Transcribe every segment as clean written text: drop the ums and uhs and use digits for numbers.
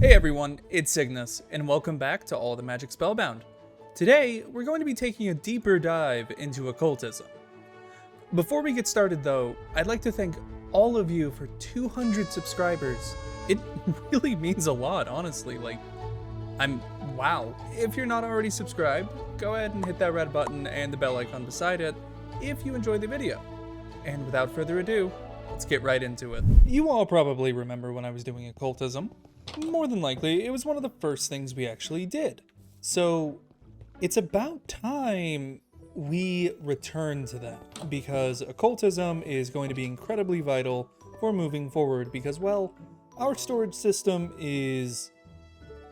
Hey everyone, it's Cygnus, and welcome back to All the Magic Spellbound. Today, we're going to be taking a deeper dive into occultism. Before we get started though, I'd like to thank all of you for 200 subscribers. It really means a lot, honestly. Wow. If you're not already subscribed, go ahead and hit that red button and the bell icon beside it if you enjoyed the video. And without further ado, let's get right into it. You all probably remember when I was doing occultism. More than likely, it was one of the first things we actually did. So it's about time we return to that, because occultism is going to be incredibly vital for moving forward because, well, our storage system is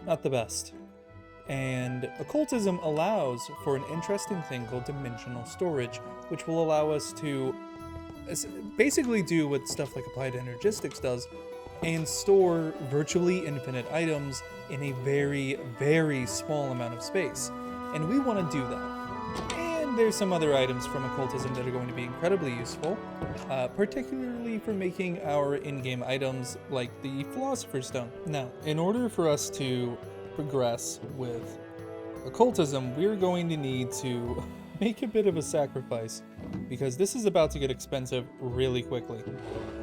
not the best. And occultism allows for an interesting thing called dimensional storage, which will allow us to basically do what stuff like applied energistics does, and store virtually infinite items in a very, very small amount of space. And we want to do that. And there's some other items from occultism that are going to be incredibly useful, particularly for making our in-game items like the Philosopher's Stone. Now, in order for us to progress with occultism, we're going to need to make a bit of a sacrifice, because this is about to get expensive really quickly.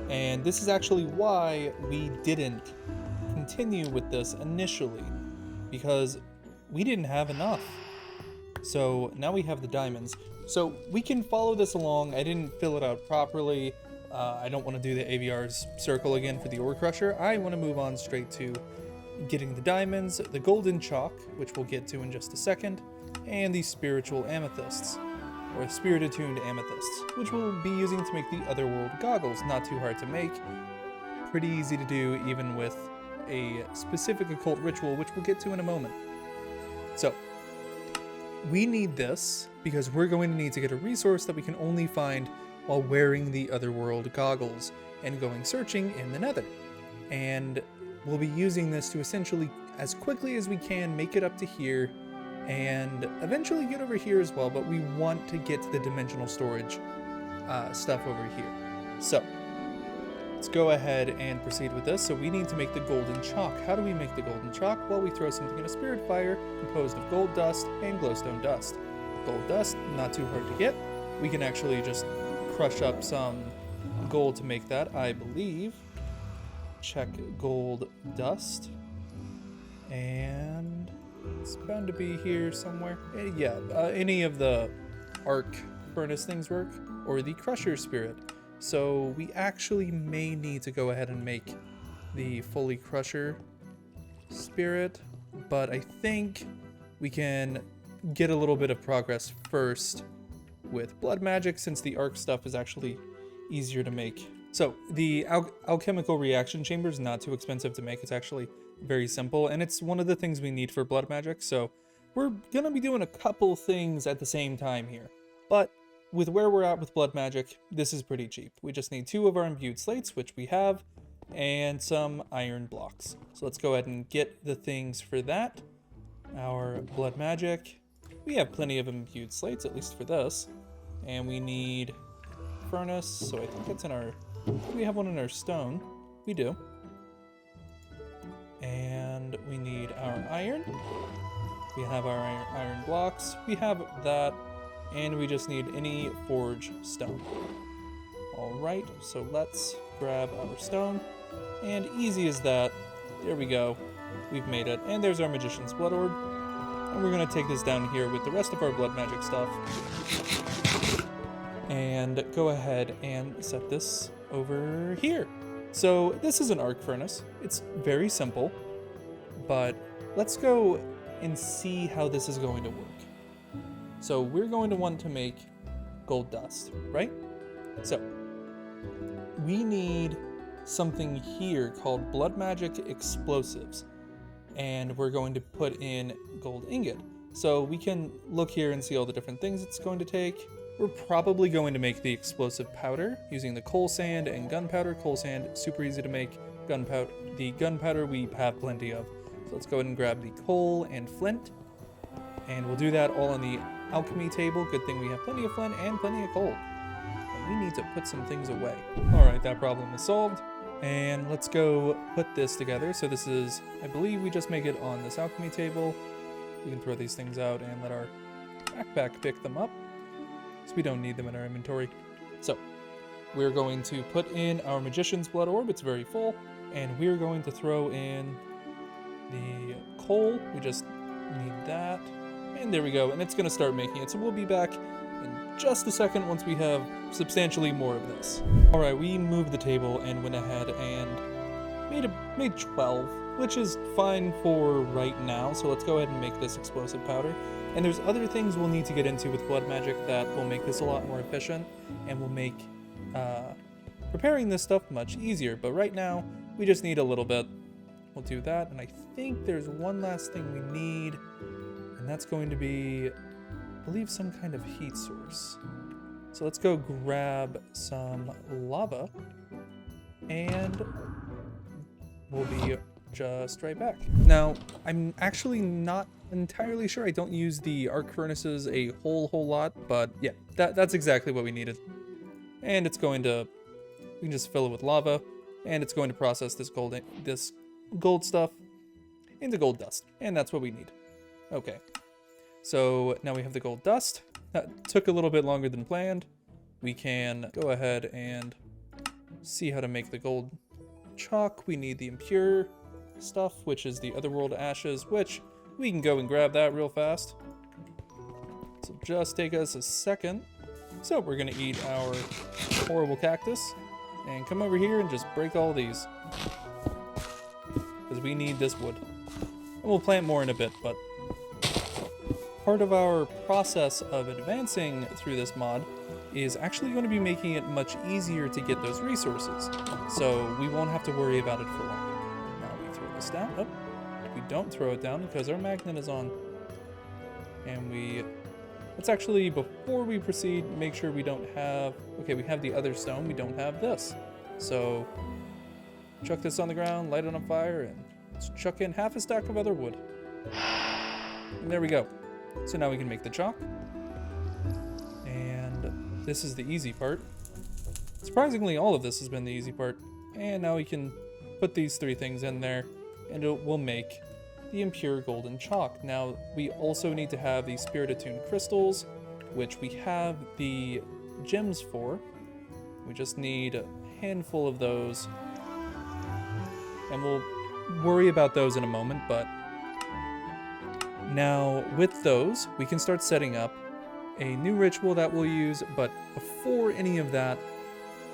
And this is actually why we didn't continue with this initially, because we didn't have enough. So now we have the diamonds. So we can follow this along. I didn't fill it out properly. I don't want to do the AVR's circle again for the ore crusher. I want to move on straight to getting the diamonds, the golden chalk, which we'll get to in just a second, and the spiritual amethysts, or spirit attuned amethysts, which we'll be using to make the otherworld goggles. Not too hard to make, pretty easy to do even with a specific occult ritual, which we'll get to in a moment. So we need this because we're going to need to get a resource that we can only find while wearing the otherworld goggles and going searching in the nether. And we'll be using this to essentially, as quickly as we can, make it up to here and eventually get over here as well, but we want to get to the dimensional storage stuff over here. So let's go ahead and proceed with this. So we need to make the golden chalk. How do we make the golden chalk? Well, we throw something in a spirit fire composed of gold dust and glowstone dust. Gold dust, not too hard to get. We can actually just crush up some gold to make that, I believe. Check gold dust, and it's bound to be here somewhere. Yeah, any of the arc furnace things work, or the crusher spirit. So we actually may need to go ahead and make the fully crusher spirit, but I think we can get a little bit of progress first with blood magic, since the arc stuff is actually easier to make. So the alchemical reaction chamber is not too expensive to make. It's actually very simple, and it's one of the things we need for blood magic. So we're gonna be doing a couple things at the same time here, but with where we're at with blood magic, this is pretty cheap. We just need 2 of our imbued slates, which we have, and some iron blocks. So let's go ahead and get the things for that. Our blood magic, we have plenty of imbued slates, at least for this, and we need furnace. So I think that's in our, we have one in our stone. We do. And we need our iron. We have our iron blocks. We have that. And we just need any forge stone. Alright, so let's grab our stone. And easy as that. There we go. We've made it. And there's our magician's blood orb. And we're going to take this down here with the rest of our blood magic stuff. And go ahead and set this over here. So this is an arc furnace. It's very simple, but let's go and see how this is going to work. So we're going to want to make gold dust, right? So we need something here called blood magic explosives, and we're going to put in gold ingot. So we can look here and see all the different things it's going to take. We're probably going to make the explosive powder using the coal sand and gunpowder. Coal sand, super easy to make. The gunpowder we have plenty of. So let's go ahead and grab the coal and flint. And we'll do that all on the alchemy table. Good thing we have plenty of flint and plenty of coal. And we need to put some things away. All right, that problem is solved. And let's go put this together. So this is, I believe we just make it on this alchemy table. We can throw these things out and let our backpack pick them up, so we don't need them in our inventory. So we're going to put in our magician's blood orb. It's very full. And we're going to throw in the coal. We just need that. And there we go. And it's going to start making it. So we'll be back in just a second once we have substantially more of this. All right, we moved the table and went ahead and made 12, which is fine for right now. So let's go ahead and make this explosive powder. And there's other things we'll need to get into with blood magic that will make this a lot more efficient and will make preparing this stuff much easier. But right now, we just need a little bit. We'll do that. And I think there's one last thing we need, and that's going to be, I believe, some kind of heat source. So let's go grab some lava, and we'll be just right back. Now, I'm actually not entirely sure. I don't use the arc furnaces a whole lot, but yeah, that's exactly what we needed. And it's going to, we can just fill it with lava, and it's going to process this gold stuff into gold dust, and that's what we need. Okay, so now we have the gold dust. That took a little bit longer than planned. We can go ahead and see how to make the gold chalk. We need the impure stuff, which is the otherworld ashes, which we can go and grab that real fast. So just take us a second. So we're gonna eat our horrible cactus and come over here and just break all these, because we need this wood. And we'll plant more in a bit, but part of our process of advancing through this mod is actually going to be making it much easier to get those resources. So we won't have to worry about it for long. Now we throw this down. Oh, we don't throw it down because our magnet is on. And let's actually, before we proceed, make sure we don't have, okay, we have the other stone, we don't have this. So chuck this on the ground, light it on fire, and let's chuck in half a stack of other wood. And there we go. So now we can make the chalk. And this is the easy part. Surprisingly, all of this has been the easy part. And now we can put these three things in there, and it will make the impure golden chalk. Now, we also need to have the spirit attuned crystals, which we have the gems for. We just need a handful of those, and we'll worry about those in a moment. But now with those, we can start setting up a new ritual that we'll use. But before any of that,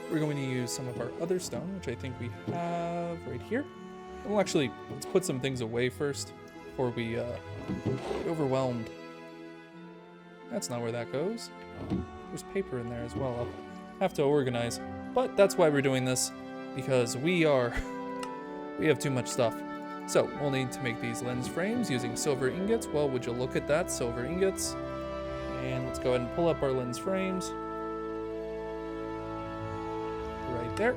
we're going to use some of our other stone, which I think we have right here. Well, actually, let's put some things away first before we get overwhelmed. That's not where that goes. There's paper in there as well. I'll have to organize. But that's why we're doing this, because we have too much stuff. So we'll need to make these lens frames using silver ingots. Well, would you look at that, silver ingots? And let's go ahead and pull up our lens frames. Right there.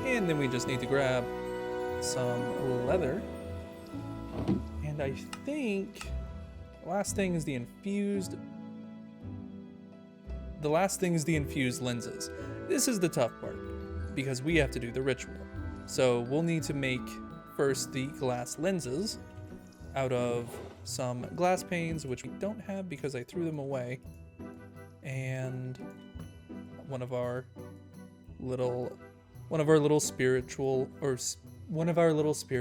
And then we just need to grab some leather. And I think the last thing is the infused lenses. This is the tough part, because we have to do the ritual. So we'll need to make first the glass lenses out of some glass panes, which we don't have because I threw them away, and one of our little spirit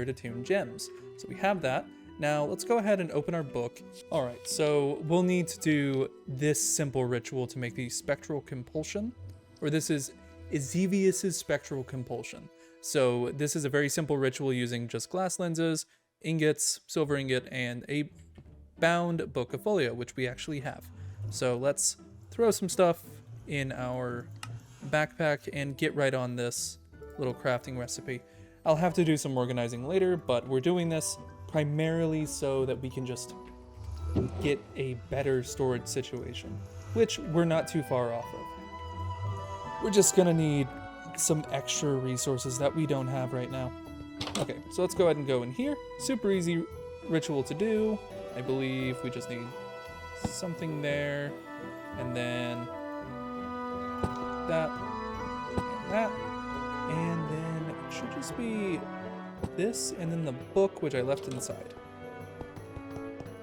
attuned gems. So we have that. Now let's go ahead and open our book. All right, so we'll need to do this simple ritual to make the spectral compulsion, or this is Ezevius's spectral compulsion. So this is a very simple ritual using just glass lenses, ingots, silver ingot, and a bound book of folio, which we actually have. So let's throw some stuff in our backpack and get right on this little crafting recipe. I'll have to do some organizing later, but we're doing this primarily so that we can just get a better storage situation, which we're not too far off of. We're just gonna need some extra resources that we don't have right now. Okay, so let's go ahead and go in here. Super easy ritual to do. I believe we just need something there, and then that, and that, and then it should just be this and then the book, which I left inside.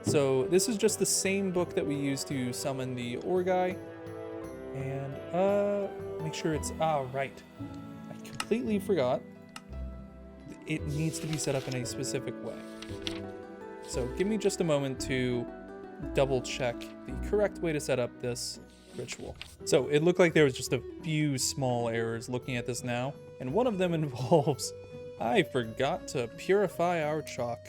So this is just the same book that we used to summon the ore guy. And make sure it's, right. I completely forgot. It needs to be set up in a specific way. So give me just a moment to double check the correct way to set up this ritual. So it looked like there was just a few small errors looking at this now, and one of them involves I forgot to purify our chalk.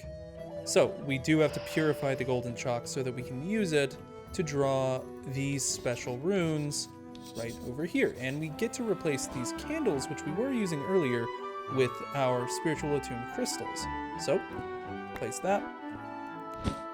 So we do have to purify the golden chalk so that we can use it to draw these special runes right over here. And we get to replace these candles, which we were using earlier, with our spiritual attuned crystals. So place that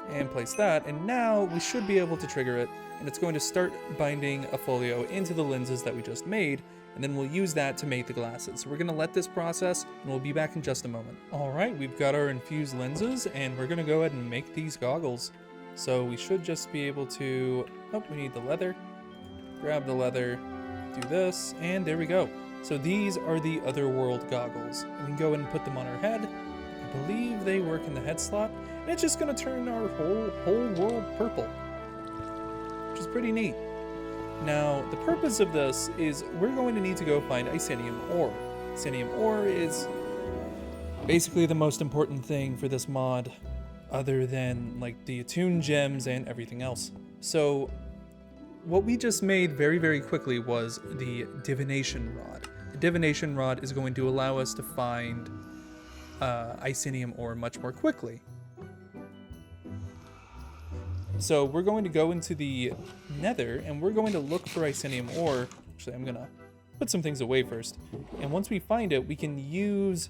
and place that, and now we should be able to trigger it, and it's going to start binding a folio into the lenses that we just made, and then we'll use that to make the glasses. So we're going to let this process, and we'll be back in just a moment. All right, we've got our infused lenses, and we're going to go ahead and make these goggles. So we should just be able to, we need the leather. Grab the leather, do this, and there we go. So these are the otherworld goggles. We can go ahead and put them on our head. I believe they work in the head slot, and it's just going to turn our whole world purple, which is pretty neat. Now, the purpose of this is we're going to need to go find Icenium ore. Icenium ore is basically the most important thing for this mod, other than like the attuned gems and everything else. So what we just made very, very quickly was the divination rod. The divination rod is going to allow us to find Icenium ore much more quickly. So we're going to go into the nether and we're going to look for Icenium ore. Actually, I'm going to put some things away first. And once we find it, we can use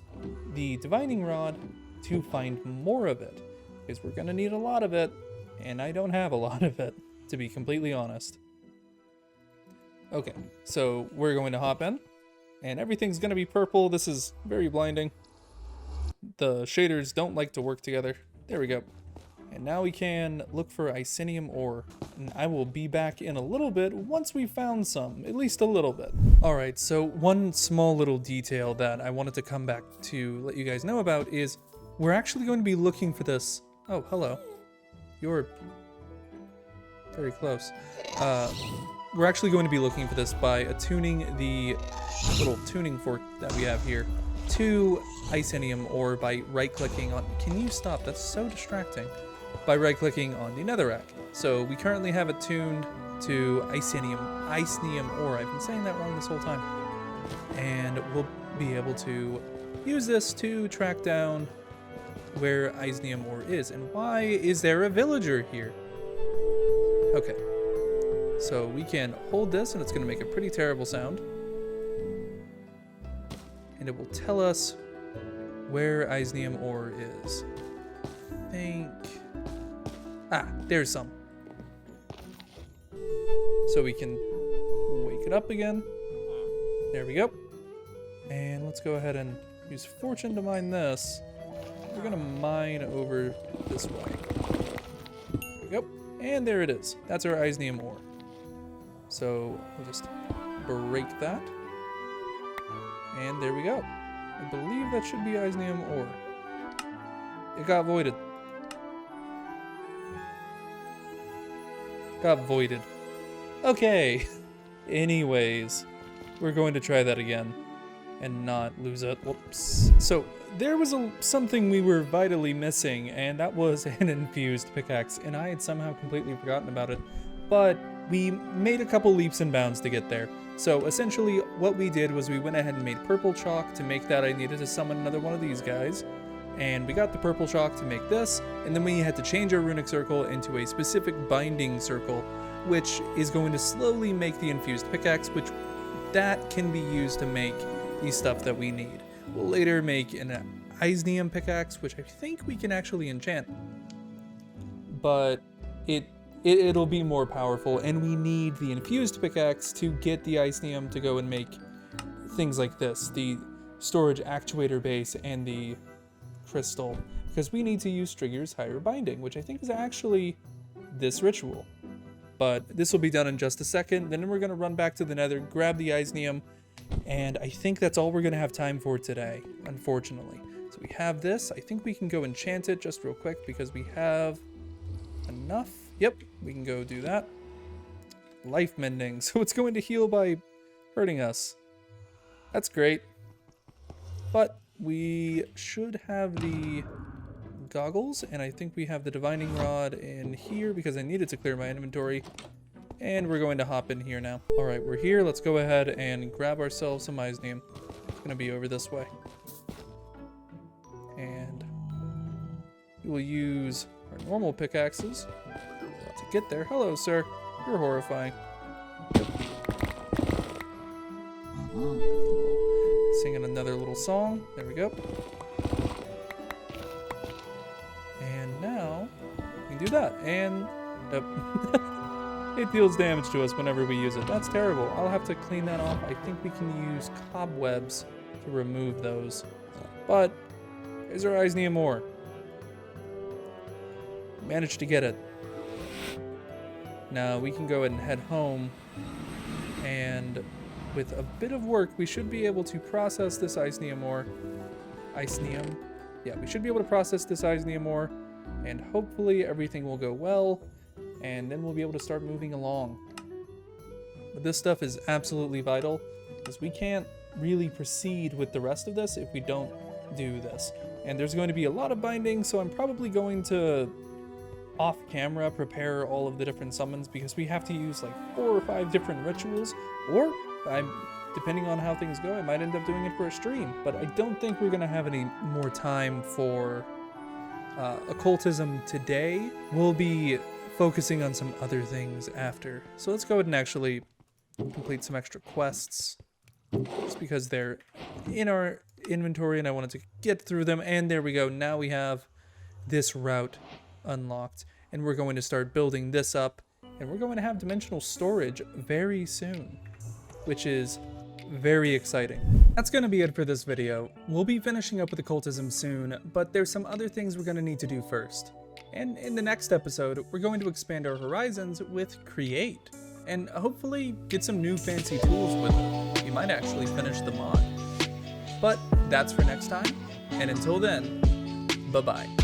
the divining rod to find more of it, because we're going to need a lot of it, and I don't have a lot of it, to be completely honest. Okay, so we're going to hop in, and everything's going to be purple. This is very blinding. The shaders don't like to work together. There we go. And now we can look for Icenium ore, and I will be back in a little bit once we found some, at least a little bit. All right, so one small little detail that I wanted to come back to let you guys know about is we're actually going to be looking for this. Oh, hello. You're very close. We're actually going to be looking for this by attuning the little tuning fork that we have here to Icenium ore by right-clicking on... Can you stop? That's so distracting. By right-clicking on the netherrack. So we currently have it tuned to Icenium ore. I've been saying that wrong this whole time. And we'll be able to use this to track down where Icenium ore is. And why is there a villager here? Okay. So we can hold this, and it's going to make a pretty terrible sound. And it will tell us where Icenium ore is. I think... there's some. So we can wake it up again. There we go. And let's go ahead and use fortune to mine this. We're gonna mine over this way. There we go. And there it is. That's our Icenium ore. So we'll just break that. And there we go. I believe that should be Icenium ore. It got voided. Got voided. Okay. Anyways, we're going to try that again and not lose it. Whoops. So there was something we were vitally missing, and that was an infused pickaxe, and I had somehow completely forgotten about it. But we made a couple leaps and bounds to get there. So essentially what we did was we went ahead and made purple chalk. To make that, I needed to summon another one of these guys. And we got the purple chalk to make this, and then we had to change our runic circle into a specific binding circle, which is going to slowly make the infused pickaxe, which that can be used to make the stuff that we need. We'll later make an Icenium pickaxe, which I think we can actually enchant, but it'll be more powerful, and we need the infused pickaxe to get the Icenium to go and make things like this, the storage actuator base and the crystal, because we need to use Trigger's higher binding, which I think is actually this ritual. But this will be done in just a second. Then we're going to run back to the nether, grab the Icenium, And I think that's all we're going to have time for today, unfortunately. So we have this. I think we can go enchant it just real quick because we have enough. Yep, we can go do that. Life mending. So it's going to heal by hurting us. That's great. But we should have the goggles, and I think we have the divining rod in here because I needed to clear my inventory. And we're going to hop in here now. All right, we're here. Let's go ahead and grab ourselves some Isnium. It's going to be over this way. And we will use our normal pickaxes to get there. Hello, sir. You're horrifying. Singing another little song. There we go. And now we can do that. And it deals damage to us whenever we use it. That's terrible. I'll have to clean that off. I think we can use cobwebs to remove those. But here's our Isnium ore. Managed to get it. Now we can go ahead and head home, and with a bit of work we should be able to process this Isnium ore. Isnium? Yeah, we should be able to process this Isnium ore, and hopefully everything will go well, and then we'll be able to start moving along. But this stuff is absolutely vital, because we can't really proceed with the rest of this if we don't do this. And there's going to be a lot of binding, so I'm probably going to off camera prepare all of the different summons, because we have to use like 4 or 5 different rituals, or depending on how things go, I might end up doing it for a stream. But I don't think we're gonna have any more time for occultism today. We'll be focusing on some other things after. So let's go ahead and actually complete some extra quests, just because they're in our inventory and I wanted to get through them. And there we go. Now we have this route unlocked, and we're going to start building this up, and we're going to have dimensional storage very soon, which is very exciting. That's going to be it for this video. We'll be finishing up with occultism soon, but there's some other things we're going to need to do first. And in the next episode, we're going to expand our horizons with Create, and hopefully get some new fancy tools with it. We might actually finish the mod. But that's for next time, and until then, bye-bye.